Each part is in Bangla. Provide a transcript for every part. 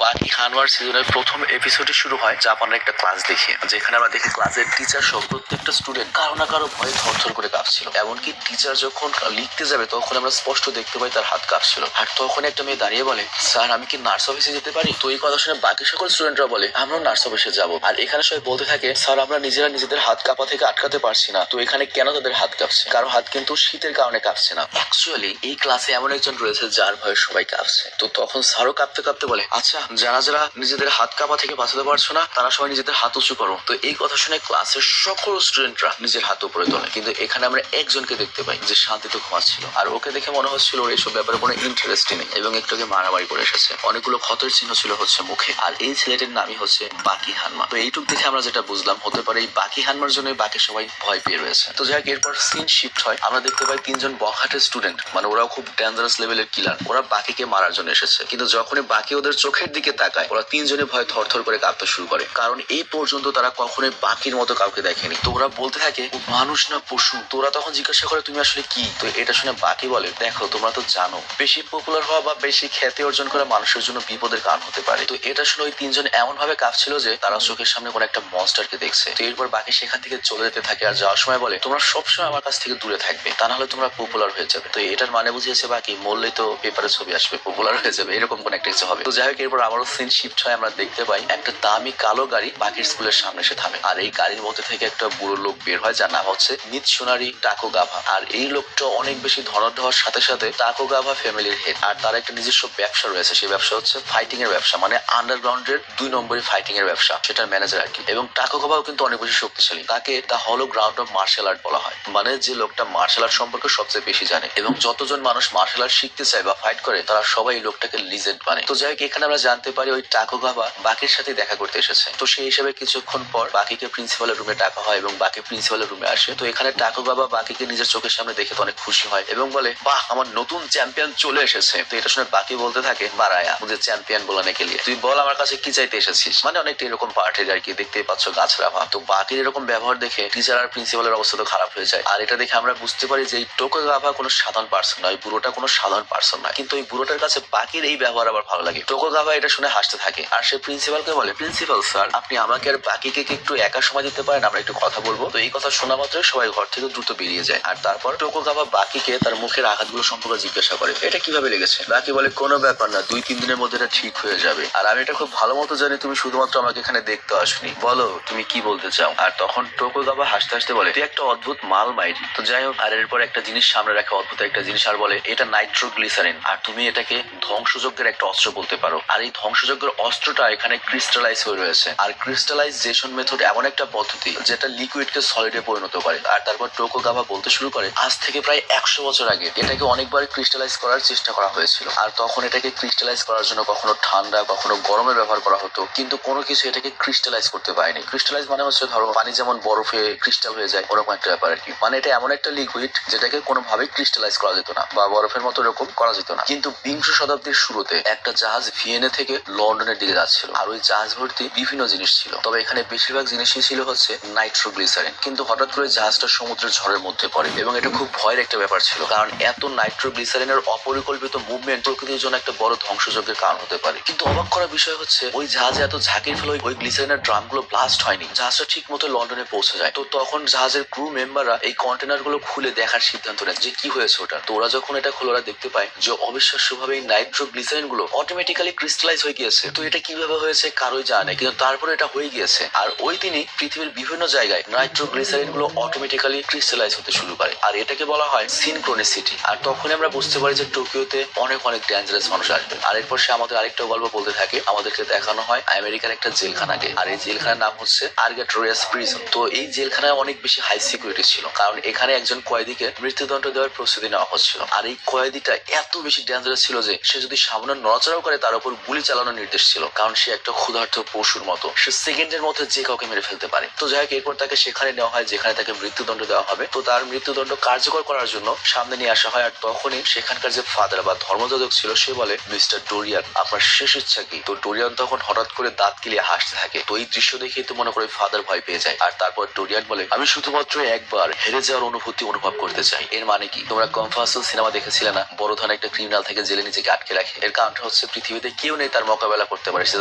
বাকি হানওয়ার সিজনের প্রথম এপিসোডে শুরু হয় জাপানের একটা ক্লাস দেখে, যেখানে আমরা দেখি ক্লাসের টিচার সহ প্রত্যেকটা স্টুডেন্ট কারো না কারো ভয়ে থরথর করে কাঁপছিল। এমনকি টিচার যখন লিখতে যাবে তখন আমরা স্পষ্ট দেখতে পাই তার হাত কাঁপছিল। আর তখন একটা মেয়ে দাঁড়িয়ে বলে, স্যার আমি কি নার্স অফিসে যেতে পারি? তো এই কথা শুনে বাকি সকল স্টুডেন্টরা বলে, আমরাও নার্স অফিসে যাবো। আর এখানে সবাই বলতে থাকে, স্যার আমরা নিজেরা নিজেদের হাত কাঁপা থেকে আটকাতে পারছি না, তো এখানে কেন তাদের হাত কাঁপছে? কারো হাত কিন্তু শীতের কারণে কাঁপছে না। অ্যাকচুয়ালি এই ক্লাসে এমন একজন রয়েছে যার ভয়ে সবাই কাঁপছে। তো তখন স্যারও কাঁপতে কাঁপতে বলে, আচ্ছা যারা যারা নিজেদের হাত কাঁপা থেকে বাঁচাতে পারছো না তারা সবাই নিজেদের হাত উঁচু করো। তো এই কথা শুনে ক্লাসের সকল স্টুডেন্টরা নিজের হাত উপরে তোলে, কিন্তু এখানে আমরা একজনকে দেখতে পাই যে শান্তিতে ঘুমাচ্ছিল। আর ওকে দেখে মনে হচ্ছিল ওর এইসব ব্যাপারে কোনো ইন্টারেস্টই নেই, এবং একটুকে মারামারি করে এসেছে। অনেকগুলো ক্ষতের চিহ্ন ছিল হচ্ছে মুখে। আর এই ছেলেটির নামই হচ্ছে বাকি হানমা। তো এইটুক দেখে আমরা যেটা বুঝলাম, হতে পারে এই বাকি হানমার জন্য বাকি সবাই ভয় পেয়ে রয়েছে। তো যাই হোক, এরপর সিন শিফট হয়, আমরা দেখতে পাই তিনজন বখাটের স্টুডেন্ট, মানে ওরাও খুব ডেঞ্জারাস লেভেলের কিলার, ওরা বাকিকে মারার জন্য এসেছে। কিন্তু যখনই বাকি ওদের চোখের দিকে তাকায়, ওরা তিনজনে ভয় থরথর করে কাঁপতে শুরু করে, কারণ এই পর্যন্ত তারা কখনোই বাকির মতো কাউকে দেখেনি। তো ওরা বলতে থাকে, ও মানুষ না পশু। তো ওরা তখন জিজ্ঞাসা করে, তুমি আসলে কি? তো এটা শুনে বাকি বলে, দেখো তোমরা তো জানো বেশি পপুলার হওয়া বা বেশি খ্যাতি অর্জন করা মানুষের জন্য বিপদের কারণ হতে পারে। তো এটা শুনে ওই তিনজন এমন ভাবে কাঁপছিল যে তারা চোখের সামনে কোনো একটা মনস্টারকে দেখছে। তো এরপর বাকি সেখান থেকে চলে যেতে থাকে, আর যাওয়ার সময় বলে, তোমরা সবসময় আমার কাছ থেকে দূরে থাকবে, তা নাহলে তোমরা পপুলার হয়ে যাবে। তো এটার মানে বুঝিয়েছে বাকি মরলেই তো পেপারে ছবি আসবে, পপুলার হয়ে যাবে, এরকম কোন একটা কিছু হবে। তো যাই হোক, এরপর আবারও সিন শিফট হয়, আমরা দেখতে পাই একটা দামি কালো গাড়ি বাকির স্কুলের সামনে এসে থামে। আর এই গাড়ির মধ্যে থেকে একটা বুড়ো লোক বের হয়, যার নাম হচ্ছে মিৎসুনারি টাকুগাভা। আর এই লোকটা অনেক বেশি ধনঢ হওয়ার সাথে সাথে টাকুগাভা ফ্যামিলির হেড, আর তার একটা নিজস্ব ব্যবসা রয়েছে। সেই ব্যবসা হচ্ছে ফাইটিং এর ব্যবসা, মানে আন্ডারগ্রাউন্ডের 2 নম্বরই ফাইটিং এর ব্যবসা, সেটার ম্যানেজার আর কি। এবং টাকুগাভাও কিন্তু অনেক বেশি শক্তিশালী, তাকে দা হলো গ্রাউন্ড অফ মার্শাল আর্ট বলা হয়, মানে যে লোকটা মার্শাল আর্ট সম্পর্কে সবচেয়ে বেশি জানে। এবং যতজন মানুষ মার্শাল আর্ট শিখতে চায় বা ফাইট করে, তারা সবাই এই লোকটাকে লিজেন্ড মানে। তো যাই হোক, এখানে আমরা জানতে পারি ওই টাকুগাভা বাকির সাথে দেখা করতে এসেছে। তো সেই হিসাবে কিছুক্ষণ পর বাকিকে প্রিন্সিপালের রুমে ডাকা হয় এবং বাকি প্রিন্সিপালের রুমে আসে। তো এখানে টাকুগাভা বাকিকে নিজের চোখের সামনে দেখে তো অনেক খুশি হয় এবং বলে, বাহ আমার নতুন চ্যাম্পিয়ন চলে এসেছে। তো এটা শুনে বাকি বলতে থাকে, বারায়া মুঝে চ্যাম্পিয়ন বলানে কে লিয়ে, তুই বল আমার কাছে কি চাইতে এসেছিস। মানে অনেকটা এরকম পার্টির আর কি, দেখতেই পাচ্ছ গাছরা ভাব। তো বাকির এরকম ব্যবহার দেখে টিচার আর প্রিন্সিপালের অবস্থা তো খারাপ হয়ে যায়। আর এটা দেখে আমরা বুঝতে পারি যে এই টোকুগাভা কোনো সাধারণ পার্সন নয়, বুড়োটা কোনো সাধারণ পার্সন নয়। কিন্তু এই বুড়োটার কাছে বাকির এই ব্যবহার আবার ভালো লাগে। টোকুগাভা এটা শুনে হাসতে থাকে, আর সে প্রিন্সিপালকে বলে, প্রিন্সিপাল স্যার আপনি আমাকে আর বাকিকে একটু একা সময় দিতে পারেন, আমরা একটু কথা বলবো। তো এই কথা শোনা মাত্রই সবাই ঘর থেকে দ্রুত বেরিয়ে যায়। আর তারপর টোকুগাভা বাকিকে তার মুখের আঘাতগুলো সম্পর্কে জিজ্ঞাসা করে, এটা কিভাবে লেগেছে? বাকি বলে, কোনো ব্যাপার না, 2-3 দিনের মধ্যে এটা ঠিক হয়ে যাবে। আর আমি এটা খুব ভালো মতো জানি তুমি শুধুমাত্র আমাকে এখানে দেখতে আসনি, বলো তুমি কি বলতে চাও। আর তখন টোকুগাভা হাসতে হাসতে বলে, তুই একটা অদ্ভুত মাল মাইরি। তো যাই হোক, আর এরপর একটা জিনিস সামনে রাখে, অদ্ভুত একটা জিনিস, আর বলে এটা নাইট্রোগ্লিসারিন, আর তুমি এটাকে ধ্বংসযজ্ঞের একটা অস্ত্র বলতে পারো। আর এই ধ্বংসযজ্ঞের অস্ত্রটা এখানে ক্রিস্টালাইজ হয়ে রয়েছে। আর ক্রিস্টালাইজেশন মেথড এমন একটা পদ্ধতি যেটা লিকুইডকে সলিডে পরিণত করে। আর তারপর টোকুগাভা বলতে শুরু করে, আজ থেকে প্রায় 100 বছর আগে এটাকে অনেকবার ক্রিস্টালাইজ করার চেষ্টা করা হয়েছিল। আর তখন এটাকে ক্রিস্টালাইজ করার জন্য কখনো ঠান্ডা কখনো গরমের ব্যবহার করা হতো, কিন্তু কোনো কিছু এটাকে ক্রিস্টালাইজ করতে পারেনি। ক্রিস্টালাইজ মানে হচ্ছে ধরো পানি যেমন বরফে ক্রিস্টাল হয়ে যায়, ওরকম একটা ব্যাপার আর কি। মানে এটা এমন একটা লিকুইড যেটাকে কোনোভাবেই ক্রিস্টালাইজ করা যেত না, বা বরফের মতো এরকম করা যেত না। কিন্তু 20 শতাব্দীর শুরুতে একটা জাহাজ ভিয়েনা থেকে লন্ডনের দিকে যাচ্ছিল, আর ওই জাহাজ ভর্তি বিভিন্ন জিনিস ছিল। তবে এখানে বেশিরভাগ জিনিসই ছিল হচ্ছে নাইট্রোগ্লিসারিন। কিন্তু হঠাৎ করে জাহাজটা সমুদ্রের ঝড়ের মধ্যে পড়ে, এবং এটা খুব ভয়ের একটা ব্যাপার ছিল, কারণ এত নাইট্রোগ্লিসারিনের অপরিকল্পিত মুভমেন্ট প্রকৃতির জন্য একটা বড় ধ্বংসযজ্ঞের কারণ হতে পারে। কিন্তু অবাক করার বিষয় হচ্ছে ওই জাহাজে এত ঝাঁকির ফলে ওই গ্লিসারিনের ড্রামগুলো ব্লাস্ট হয়নি, জাহাজটা ঠিক মতো লন্ডনে পৌঁছে যায়। তো তখন জাহাজের ক্রু মেম্বাররা এই কন্টেনার গুলো খুলে দেখার সিদ্ধান্ত নেয় যে কি হয়েছে ওটা। তো ওরা যখন এটা খুলে ওরা দেখতে পায় যে অবিশ্বাস্যভাবে এই নাইট্রোগ্লিসারিন গুলো অটোমেটিক্যালি ক্রিস্টালাইজ হয়ে গিয়েছে। তো এটা কিভাবে হয়েছে কারোই জানে, কিন্তু তারপরে এটা হয়ে গিয়েছে। আর ওই দিনই পৃথিবীর বিভিন্ন জায়গায় নাইট্রোগ্লিসারিন গুলো অটোমেটিক্যালি ক্রিস্টালাইজ হতে শুরু করে, আর এটাকে বলা হয় সিনক্রোনিসিটি। আর তখন আমরা বুঝতে পারি যে টোকিওতে অনেক অনেক ডেঞ্জারাস মানুষ আসবে। আর এরপর সে আমাদের আরেকটা গল্প বলতে থাকে, আমাদেরকে দেখানো হয় আমেরিকার একটা জেলখানাকে। আর এই জেলখানার নাম হচ্ছে আর্গেটোরিয়াস প্রিজন। তো এই জেলখানায় অনেক বেশি হাই সিকিউরিটি ছিল, কারণ এখানে একজন কয়েদিকে মৃত্যুদণ্ড দেওয়ার প্রস্তুতি নেওয়া হচ্ছিল। আর এই কয়েদিটা এত বেশি ডেঞ্জারাস ছিল যে সে যদি সামান্য নড়াচড়াও করে তার উপর গুলি চালানোর নির্দেশ ছিল, কারণ সে একটা ক্ষুধার্ত পশুর মতো, সে সেকেন্ডের মধ্যে যে কাউকে মেরে ফেলতে পারে। তো যাই হোক, এরপর তাকে সেখানে নেওয়া হয় যেখানে তাকে মৃত্যুদণ্ড দেওয়া হবে। তো তার মৃত্যুদণ্ড কার্যকর করার জন্য সামনে নিয়ে আসা হয়। আর তখনই সেখানকার যে ফাদার বা ধর্মযাজক ছিল সে বলে, মিস্টার ডোরিয়ান আপনার শেষ ইচ্ছা কি? তো ডোরিয়ান তখন হঠাৎ করে দাঁত কিলিয়ে হাসতে থাকে। তো এই দৃশ্য দেখেই তো মনে করে ফাদার ভয় পেয়ে যায়। আর তারপর ডোরিয়ান বলে, আমি শুধুমাত্র একবার হেরে যাওয়ার অনুভূতি অনুভব করতে চাই। এর মানে কি? তোমরা কমফাসল সিনেমা দেখেছিলে না? বড় ধরনের একটা ক্রিমিনাল থেকে জেলে নিজেকে আটকে রাখে। এর কারণটা হচ্ছে পৃথিবীতে কেউ কেউ নেই তার মোকাবেলা করতে পারে, সে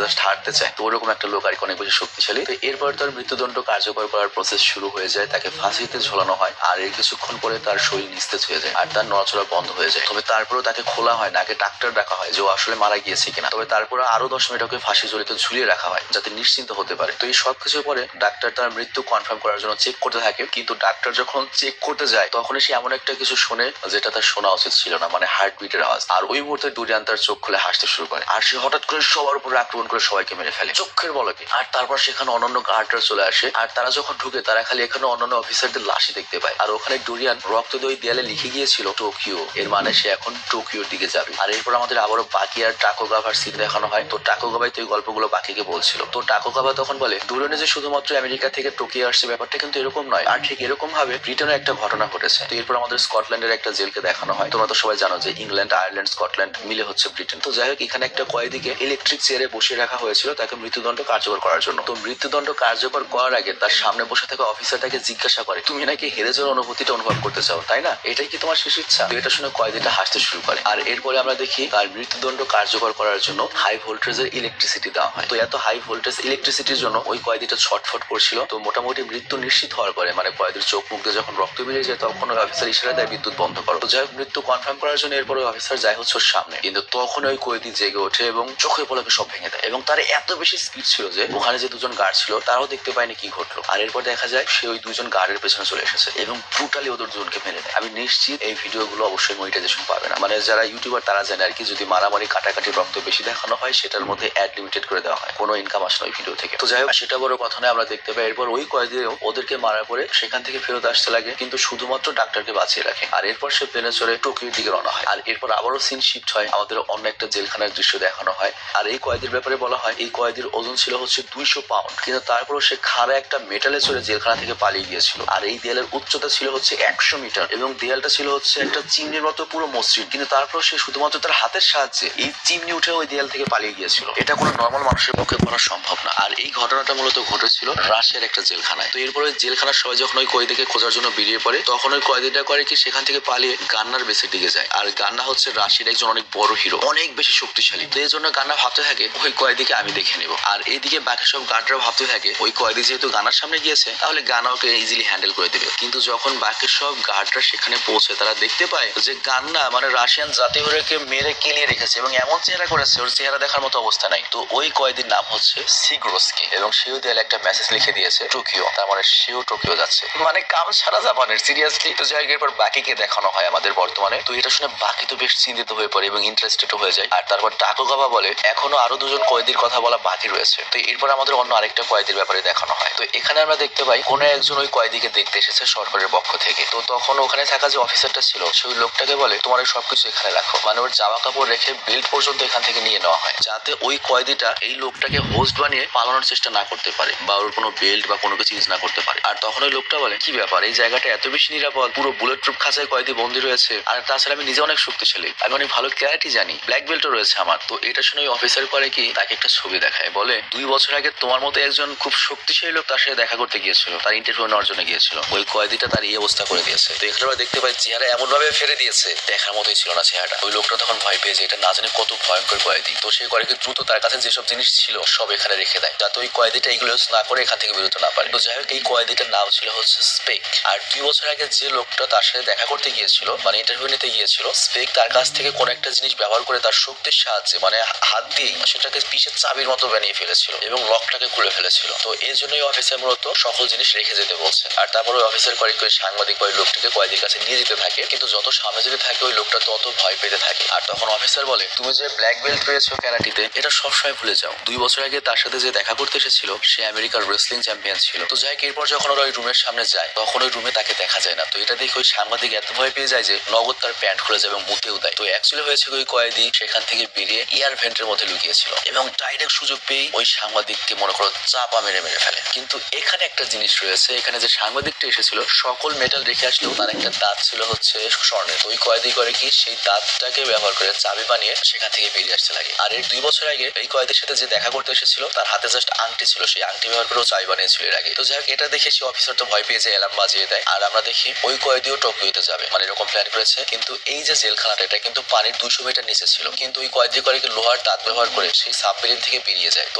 জাস্ট হারতে চায়। তো ওরকম একটা লোক আর কি অনেক বেশি শক্তিশালী। তো এরপর তার মৃত্যুদণ্ড কার্যকর করার প্রসেস শুরু হয়ে যায়, তাকে ফাঁসিতে ঝোলানো হয়। আর এর কিছুক্ষণ পরে তার শরীর নিস্তেজ হয়ে যায় আর তার নড়াচড়া বন্ধ হয়ে যায়। তবে তারপরেও তাকে খোলা হয় না, আগে ডাক্তার ডাকা হয় যে ও আসলে মারা গিয়েছে কিনা। তবে তারপরে আরো 10 মিনিট ওকে ফাঁসি ঝুলিতে ঝুলিয়ে রাখা হয় যাতে নিশ্চিন্ত হতে পারে। তো এই সবকিছু পরে ডাক্তার তার মৃত্যু কনফার্ম করার জন্য চেক করতে থাকে, কিন্তু ডাক্তার যখন চেক করতে যায় তখনই সে এমন একটা কিছু শোনে যেটা তার শোনা উচিত ছিল না, মানে হার্টবিটের আওয়াজ। আর ওই মুহূর্তে ডুরিয়ান তার চোখ খুলে হাসতে শুরু করে আর সে হঠাৎ করে সবার উপর আক্রমণ করে সবাইকে মেরে ফেলে চোখের বলকে। আর তারপর সেখানে অন্যান্য গার্ডরা চলে আসে আর তারা যখন ঢুকে তারা খালি এখানে অন্যান্য অফিসারদের লাশই দেখতে পায়। আর ওখানে ডুরিয়ান রক্তদই দেয়ালে লিখে গিয়েছিল টোকিও, এর মানে সে এখন টোকিওর দিকে যাবে। আর এরপর আমাদের আবারও বাকি আর টাকোগাভার সিন দেখানো হয়। তো টাকোগাভাই তো এই গল্পগুলো বাকিকে বলছিল। তো টাকোগাভা তখন বলে ডুরিয়ান যে শুধুমাত্র আমেরিকা থেকে টোকিও আসছে ব্যাপারটা কিন্তু এরকম নয়, আর ঠিক এরকম ভাবে ব্রিটেনে একটা ঘটনা ঘটেছে। তো এরপর আমাদের স্কটল্যান্ডের একটা জেলকে দেখানো হয়। তোমরা তো সবাই জানো যে ইংল্যান্ড, আয়ারল্যান্ড, স্কটল্যান্ড মিলে হচ্ছে ব্রিটেন। তো যাই হোক, এখানে একটা কয়েদিকে ইলেকট্রিক চেয়ারে বসিয়ে রাখা হয়েছিল তাকে মৃত্যুদণ্ড কার্যকর করার জন্য। তো মৃত্যুদণ্ড কার্যকর করার আগে তার সামনে বসে থাকা অফিসার তাকে জিজ্ঞাসা করে তুমি নাকি হেরে যাওয়ার অনুভূতিটা অনুভব করতে চাও, তাই না? এটাই কি তোমার শেষ ইচ্ছা? তো এটা শুনে কয়েদিটা হাসতে শুরু করে। আর এরপরে আমরা দেখি তার মৃত্যুদণ্ড কার্যকর করার জন্য হাই ভোল্টেজের ইলেকট্রিসিটি দেওয়া হয়। তো এত হাই ভোল্টেজ ইলেকট্রিসিটির জন্য ওই কয়েদিটা ছটফট করছিল। তো মোটামুটি মৃত্যু নিশ্চিত হওয়ার পরে, মানে কয়েদির চোখ মুখ দিয়ে যখন রক্ত বেরিয়ে যায় তখন ওই অফিসার ইশারা দেয় বিদ্যুৎ বন্ধ করো। তো যাই হোক, মৃত্যু কনফার্ম করার জন্য এরপর ওই অফিসার যায় হচ্ছে ওর সামনে, কিন্তু তখন ওই কয়েদি জেগে ওঠে এবং চোখের পলকে সব ভেঙে দেয়। এবং তার এত বেশি স্পিড ছিল যে ওখানে যে দুজন গার্ড ছিল তারাও দেখতে পায়নি কি ঘটলো। আর এরপর দেখা যায় সে ওই দুজন গার্ডের পেছনে চলে এসেছে এবং ব্রুটালি ওদের দুজনকে মেরে দেয়। আমি নিশ্চিত এই ভিডিওগুলো অবশ্যই মনিটাইজেশন পাবে না, মানে যারা ইউটিউবার তারা জানে আর কি, যদি মারামারি কাটাকাটি রক্ত বেশি দেখানো হয় সেটার মধ্যে অ্যাড লিমিটেড করে দেওয়া হয়, কোনো ইনকাম আসে না ওই ভিডিও থেকে। তো যাই হোক, সেটা বড় কথা নয়, আমরা দেখতে পাই এরপর ওই কয়েদিও ওদেরকে মারার পরে সেখান থেকে ফেরত আসতে লাগে, কিন্তু শুধুমাত্র ডাক্তারকে বাঁচিয়ে রাখে। আর এরপর সে প্লেনে চড়ে টোকিওর দিকে রওনা হয়। আর এরপর আবারও সিন শিফট হয়, আমাদের অন্য একটা জেলখানার দৃশ্য দেখানো হয়। আর এই কয়েদির ব্যাপারে বলা হয় এই কয়েদির ওজন ছিল হচ্ছে 200 পাউন্ড, কিন্তু তারপরও সে খাড়া একটা মেটালে চড়ে জেলখানা থেকে পালিয়ে গিয়েছিল। আর এই দেয়ালের উচ্চতা ছিল হচ্ছে 100 মিটার এবং দেয়ালটা ছিল হচ্ছে একটা চিমনির মতো পুরো মসৃণ, কিন্তু তারপর সে শুধুমাত্র তার হাতের সাহায্যে এই চিমনি উঠে ওই দেয়াল থেকে পালিয়ে গিয়েছিল। এটা কোনো নর্মাল মানুষের পক্ষে করা সম্ভব না। আর এই ঘটনাটা মূলত ঘটেছিল রাশিয়ার একটা জেলখানায়। তো এরপরে জেলখানার সবাই যখন ওই কয়েদিকে খোঁজার জন্য বেরিয়ে পড়ে তখন ওই কয়েদিটা করে কি সেখান থেকে পালিয়ে গান্নার বেসের দিকে যায়। আর গান্না হচ্ছে রাশিয়ার একজন অনেক বড় হিরো, অনেক বেশি শক্তিশালী। তো এই জন্য গান্না ভাবতে থাকে ওই কয়েদিকে আমি দেখে নেব। আর এইদিকে বাকি সব গার্ডরা ভাবতে থাকে ওই কয়েদি যেহেতু গানার সামনে গিয়েছে তাহলে গানা ওকে ইজিলি হ্যান্ডেল করে দেবে। কিন্তু যখন বাকি সব গার্ডরা সেখানে পৌঁছে তারা দেখতে পায় যে গান্না মানে রাশিয়ান জাতীয়কে মেরে কেলিয়ে রেখেছে এবং এমন চেহারা করেছে ওর চেহারা দেখার মতো অবস্থা নাই। তো ওই কয়েদির নাম হচ্ছে সিগ্রোস্কি এবং সেও দেয়ালে একটা মেসেজ লিখে দিয়েছে টোকিও, তার মানে সেও টোকিও যাচ্ছে, মানে কাম সারা জাপানের সিরিয়াসলি। তো যাই হোক, এরপর বাকিকে দেখানো হয় আমাদের বর্তমানে। তো এটা শুনে বাকি তো বেশ চিন্তিত হয়ে পড়ে এবং ইন্টারেস্টেড হয়ে যায়। আর তারপর টাকোগাভা বলে এখনো আরো দুজন কয়েদির কথা বলা বাকি রয়েছে। তো এরপর আমাদের অন্য আরেকটা কয়েদির ব্যাপারে দেখানো হয়। তো এখানে আমরা দেখতে পাই কোনো একজন ওই কয়েদিকে দেখতে এসেছে সরকারের পক্ষ থেকে। তো তখন ওখানে থাকা যে অফিসারটা ছিল সেই লোকটাকে বলে তোমার সবকিছু এখানে রাখো, মানে ওর জামা কাপড় রেখে বেল্ট পর্যন্ত এখান থেকে নিয়ে নেওয়া হয় যাতে ওই কয়েদিটা এই লোকটাকে হোস্ট বানিয়ে পালানোর চেষ্টা না করতে পারে বা ওর কোনো বেল্ট বা কোনো কিছু ইউজ না করতে পারে। আর তখন ওই লোকটা বলে কি ব্যাপার, এই জায়গাটা এত বেশি নিরাপদ, পুরো বুলেট প্রুফ খাঁচায় কয়েদি বন্দি রয়েছে, আর তাছাড়া আমি নিজে অনেক শক্তিশালী, আমি অনেক ভালো ক্যারাটি জানি, ব্ল্যাক বেল্টও রয়েছে আমার। তো এটা শুনে ওই অফিসার করে কি তাকে একটা ছবি দেখায়, বলে 2 বছর আগে তোমার মতো একজন খুব শক্তিশালী লোক তার সাথে দেখা করতে গিয়েছিল, তার ইন্টারভিউ নেওয়ার জন্য গিয়েছিল, ওই কয়েদিটা তার এই অবস্থা করে দিয়েছে। তো এখানে আমরা দেখতে পাই চেহারা এমন ভাবে ফেলে দিয়েছে দেখার মতোই ছিল না চেহারাটা। ওই লোকটা তখন ভয় পেয়েছে এটা না জানি কত ভয়ঙ্কর কয়েদি। তো সেই কয়েদি দ্রুত তার কাছে যেসব জিনিস ছিল সব এখানে রেখে দেয় যাতে ওই কয়েদিটা এগুলো না করে এখান থেকে বেরোতে না পারে। তো যাই হোক, এই কয়েদিটার নাম ছিল হচ্ছে স্পেক। আর 2 বছর আগে যে লোকটা তার সাথে দেখা করতে গিয়েছিল, মানে ইন্টারভিউ নিতে গিয়েছিল, স্পেক তার কাছ থেকে কোন একটা জিনিস ব্যবহার করে তার শক্তির সাহায্যে মানে হাত দিয়ে সেটাকে পিসের চাবির মতো বানিয়ে ফেলেছিল এবং লকটাকে খুলে ফেলেছিল। তো এই জন্যই অফিসার মূলত সকল জিনিস রেখে যেতে বলছে। আর তারপর ওই অফিসার করে সাংবাদিক ওই লোকটিকে কয়েদির কাছে নিয়ে যেতে থাকে, কিন্তু যত সামনে যেতে থাকে ওই লোকটা তত ভয় পেতে থাকে। আর তখন অফিসার বলে তুমি যে ব্ল্যাক বেল্ট পেয়েছো ক্যারাটিতে এটা সবসময় ভুলে যাও, 2 বছর আগে তার সাথে যে দেখা করতে এসেছিল সে আমেরিকার রেসলিং চ্যাম্পিয়ন ছিল। তো যাই এরপর যখন ওরা ওই রুমের সামনে যায় তখন ওই রুমে তাকে দেখা যায় না। তো এটা দেখে ওই সাংবাদিক এত ভয় পেয়ে যায় যে নগদ তার প্যান্ট খুলে যায় এবং মুতেও দেয়। তো অ্যাকচুয়ালি হয়েছে ওই কয়েদি সেখান থেকে বেরিয়ে এয়ার ভেন্টের মধ্যে লুকিয়েছিল এবং ডাইরেক্ট সুযোগ পেয়ে ওই সাংবাদিককে মনে করো চাপা মেরে ফেলে। কিন্তু এখানে একটা জিনিস রয়েছে, এখানে যে সাংবাদিকটা এসেছিল সকল মেটাল রেখে আসলেও তার একটা দাঁত ছিল হচ্ছে স্বর্ণের। তো ওই কয়েদি করে কি সেই দাঁতটাকে ব্যবহার করে চাবি বানিয়ে সেখান থেকে বেরিয়ে আসতে লাগে। আর এর 2 বছর আগে এই কয়েদির সাথে যে দেখা করতে এসেছিল তার হাতে জাস্ট আংটি ছিল, সেই আংটি ব্যবহার করেও চাবি বানিয়েছিল এর আগে। তো যাই হোক, এটা দেখে সে অফিসার তো ভয় পেয়ে যায়, অ্যালার্ম বাজিয়ে দেয়। আর আমরা দেখি ওই কয়েদিও টোকিওতে যাবে, মানে এরকম প্ল্যান করেছে। কিন্তু এই যে জেলখানাটা এটা কিন্তু পানির 200 মিটার নিচে ছিল, কিন্তু ওই কয়েদি করে কি লোহার তার ব্যবহার করে সেই সাবমেরিন থেকে বেরিয়ে যায়। তো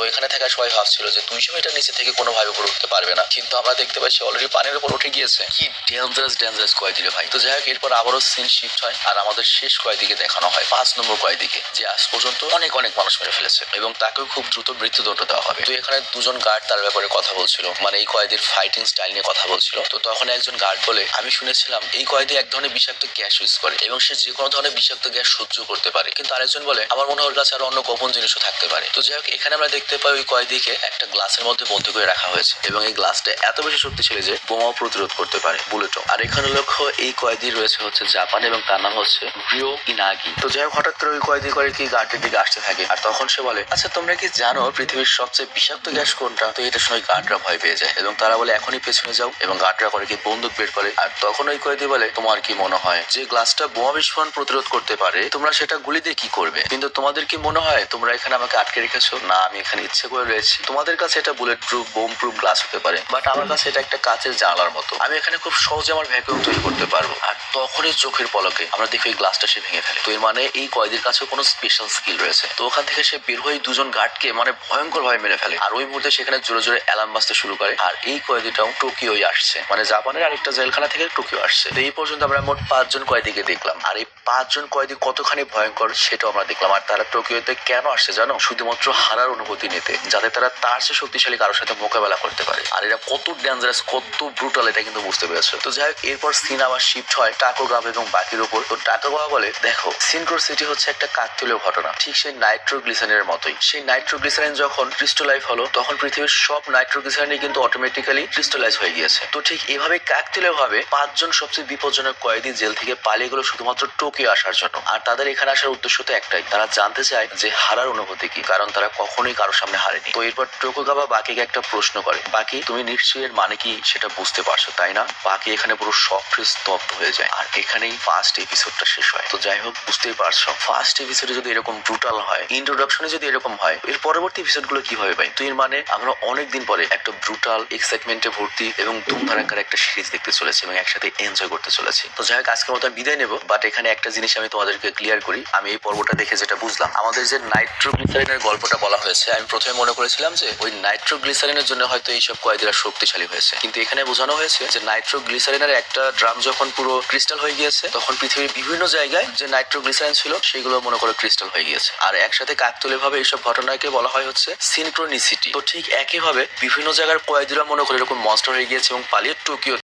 এখানে থাকা সবাই ভাবছিল যে 200 মিটার নিচে থেকে কোনোভাবে উপরে উঠতে পারবে না, কিন্তু আমরা দেখতে পাচ্ছি অলরেডি পানির উপর উঠে গিয়েছে। কি ডেঞ্জারাস কয়েদি রে ভাই। তো যাই হোক, এরপর আবারও সিন শিফট হয় আর আমাদের শেষ কয়েদিকে দেখানো হয়, 5 নম্বর কয়েদিকে, যে আজ পর্যন্ত অনেক মানুষ মেরে ফেলেছে এবং তাকেও খুব দ্রুত মৃত্যুদণ্ড দেওয়া হবে। তো এখানে দুজন গার্ড তার ব্যাপারে কথা বলছিল, মানে এই কয়েদির ফাইটিং স্টাইল নিয়ে কথা বলছিল। তো তখন একজন গার্ড বলে, আমি শুনেছিলাম এই কয়েদি এক ধরনের বিষাক্ত গ্যাস ইউজ করে এবং সে যে কোনো ধরনের বিষাক্ত গ্যাস সহ্য করতে পারে। কিন্তু আরেকজন বলে, আমার মনে হয় ওর কাছে আরো অন্য গোপন জিনিসও থাকতে পারে। তো যাই হোক, এখানে আমরা দেখতে পাই ওই কয়েদিকে একটা গ্লাসের মধ্যে বন্ধ করে রাখা হয়েছে এবং এই গ্লাসটা এত বেশি শক্তিশালী যে বোমাও প্রতিরোধ করতে পারে, বুলেটও। আর এখানে লক্ষ্য, এই কয়েদি রয়েছে হচ্ছে জাপান এবং তার নাম হচ্ছে রিও ইনাগি। তো যাই হোক, হঠাৎ করে ওই কয়েদি করে কি গার্ডের দিকে আসতে থাকে আর তখন সে বলে, আচ্ছা তোমরা কি জানো পৃথিবীর সবচেয়ে বিষাক্ত গ্যাস কোনটা? তো এটা শুনে গার্ডরা ভয় পেয়ে যায় এবং তারা বলে, এখনই পেছনে যাও। এবং গার্ডরা করে কি বন্দুক বের করে। আর তখন ওই কয়েদি বলে, তোমার কি মনে হয় যে গ্লাসটা বোমা বিস্ফোরণ প্রতিরোধ করতে পারে, তোমরা সেটা গুলি দিয়ে কি করবে? কিন্তু তোমাদের কি মনে হয় তোমরা এখানে আমাকে আটকে রেখেছো? না, আমি এখানে ইচ্ছে করে রয়েছি। তোমাদের কাছে এটা bullet proof bomb proof glass হতে পারে, বাট আমার কাছে এটা একটা কাচের জানালার মতো। আমি এখানে খুব সহজে আমার ভ্যাকুয়াম তৈরি করতে পারবো। আর তখনই চোখের পলকে আমরা দেখি এই গ্লাসটা সে ভেঙে ফেলে। তো এর মানে এই কয়েদির কাছে কোনো স্পেশাল স্কিল রয়েছে। তো ওখান থেকে সে বের হয়ে দুজন গার্ডকে মানে ভয়ঙ্কর ভাবে মেরে ফেলে। আর ওই মুহূর্তে সেখানে জোরে জোরে অ্যালার্ম বাজতে শুরু করে। আর এই কয়েদিটাও টোকিওই আসছে, মানে জাপানের আরেকটা জেলখানা থেকে টোকিও আসছে। তো এই পর্যন্ত আমরা মোট 5 জন কয়েদিকে দেখলাম। আর এই 5 জন কয়েদি কতখানি ভয়ঙ্কর সেটাও আমরা দেখলাম। আর তারা টোকিওতে কেন আসছে জানো? শুধুমাত্র হারার অনুভূতি নিতে, যাতে তারা তার চেয়ে শক্তিশালী কারোর সাথে মোকাবেলা করতে পারে। আর এরা কত ডেঞ্জারাস, কত ব্রুটাল, এটা কিন্তু বুঝতে পেরেছে। তো যাই হোক, এরপর সিন আবার শিফট হয় টাকোগাওয়া এবং বাকির উপর। তো টাকোগাওয়া বলে, দেখো সিনক্রোসিটি হচ্ছে একটা কাকতালীয় ঘটনা, ঠিক সেই নাইট্রোগ্লিসারিনের মতোই। সেই নাইট্রোগ্লিসারিন যখন ক্রিস্টালাইজ হলো, তখন পৃথিবীর সব নাইট্রোগ্লিসারিনই কিন্তু অটোমেটিক্যালি ক্রিস্টালাইজ হয়ে গিয়েছে। তো ঠিক এভাবে কাকতালীয় ভাবে 5 জন সবচেয়ে বিপজ্জনক কয়েদি জেল থেকে পালিয়ে গেল শুধুমাত্র টোকিও আসার জন্য। আর তাদের এখানে আসার উদ্দেশ্য তো একটাই, তারা জানতে চায় যে হারার অনুভূতি কি, কারণ তারা কখনোই কারোর সামনে হারেনি। তো এরপর টোকুগাওয়া বাকিকে একটা প্রশ্ন করে, বাকি তুমি নিশ্চয়ই এর মানে কি সেটা বুঝতে পারছো তাই না? বাকি এখানে পুরো সব স্তব্ধ হয়ে যায়। আর এখানেই ফার্স্ট এপিসোডটা শেষ হয়। তো যাই হোক, বুঝতেই পারছো ফার্স্ট এপিসোডে যদি এরকম ব্রুটাল হয়, ইন্ট্রোডাকশনে যদি এরকম হয়, এর পরবর্তী এপিসোডগুলো কিভাবে পাই? তো এর মানে আমরা অনেকদিন পরে একটা ব্রুটাল, এক্সাইটমেন্টে ভর্তি এবং ধুমধারাক্কার একটা সিরিজ দেখতে চলেছি এবং একসাথে এনজয় করতে চলেছি। তো যাই হোক, আজকের মতো বিদায় নেব। বাট এখানে একটা জিনিস আমি তোমাদেরকে ক্লিয়ার করি, আমি এই পর্বটা দেখে যেটা বুঝলাম, আমাদের যে নাইট্রোগ্লিসারিনের গল্পটা বলা হয়েছে, আমি প্রথমে মনে করেছিলাম যে ওই নাইট্রোগ্লিসারিনের জন্য হয়তো এইসব কয়েদিরা শক্তিশালী হয়েছে, কিন্তু এখানে বোঝানো হয়েছে যে নাইট্রোগ্লিসারিনের একটা ড্রাম যখন পুরো ক্রিস্টাল হয়ে গিয়েছে, তখন পৃথিবীর বিভিন্ন জায়গায় যে নাইট্রোগ্লিসারিন ছিল সেগুলো মনে করে ক্রিস্টাল হয়ে গিয়েছে। আর একসাথে কাকতালীয় ভাবে এইসব ঘটনাকে বলা হয় হচ্ছে সিনক্রোনিসিটি। তো ঠিক একইভাবে বিভিন্ন জায়গার কয়েদিরা মনে করে এরকম মনস্টার হয়ে গিয়েছে এবং পালিয়ে টোকিও